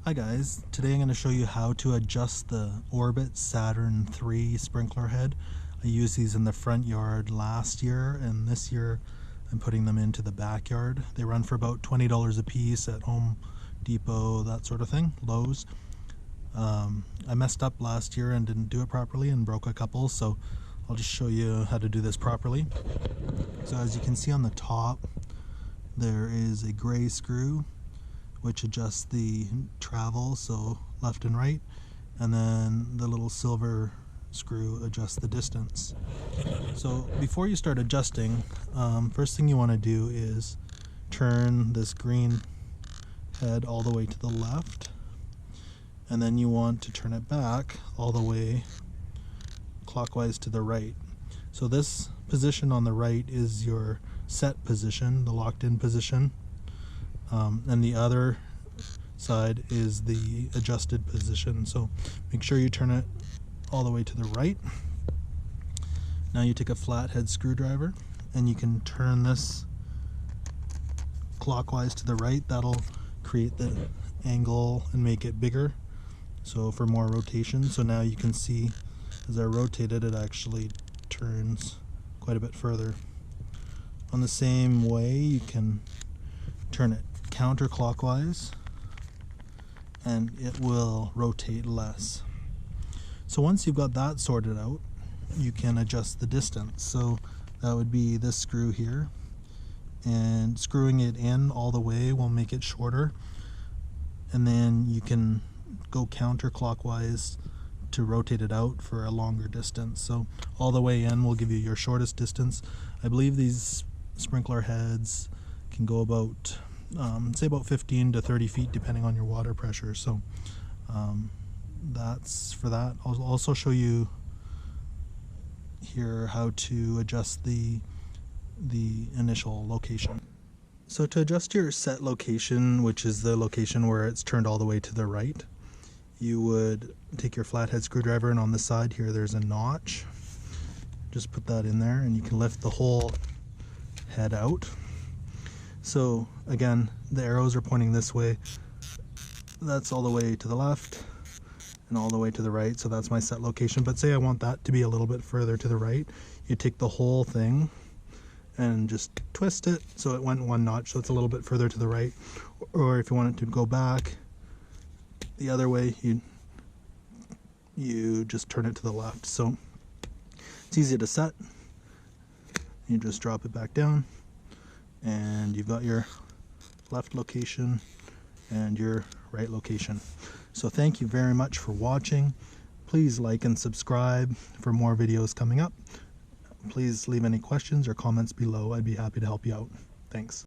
Hi guys, today I'm going to show you how to adjust the Orbit Saturn 3 sprinkler head. I used these in the front yard last year, and this year I'm putting them into the backyard. They run for about $20 a piece at Home Depot, that sort of thing, Lowe's. I messed up last year and didn't do it properly and broke a couple, so I'll just show you how to do this properly. So as you can see on the top, there is a gray screw which adjusts the travel, so left and right, and then the little silver screw adjusts the distance. So before you start adjusting, first thing you want to do is turn this green head all the way to the left, and then you want to turn it back all the way clockwise to the right. So this position on the right is your set position, the locked in position. And the other side is the adjusted position. So make sure you turn it all the way to the right. Now you take a flathead screwdriver and you can turn this clockwise to the right. That'll create the angle and make it bigger, so for more rotation. So now you can see as I rotate it, it actually turns quite a bit further. On the same way, you can turn it counterclockwise and it will rotate less. So once you've got that sorted out, you can adjust the distance. So that would be this screw here, and screwing it in all the way will make it shorter, and then you can go counterclockwise to rotate it out for a longer distance. So all the way in will give you your shortest distance. I believe these sprinkler heads can go about say about 15 to 30 feet depending on your water pressure. So that's for that. I'll also show you here how to adjust the initial location. So to adjust your set location, which is the location where it's turned all the way to the right, you would take your flathead screwdriver, and on the side here there's a notch. Just put that in there and you can lift the whole head out. So again, the arrows are pointing this way. That's all the way to the left and all the way to the right, so that's my set location. But say I want that to be a little bit further to the right, you take the whole thing and just twist it so it went one notch, so it's a little bit further to the right. Or if you want it to go back the other way, you just turn it to the left. So it's easy to set. You just drop it back down, and you've got your left location and your right location. So thank you very much for watching. Please like and subscribe for more videos coming up. Please leave any questions or comments below. I'd be happy to help you out. Thanks.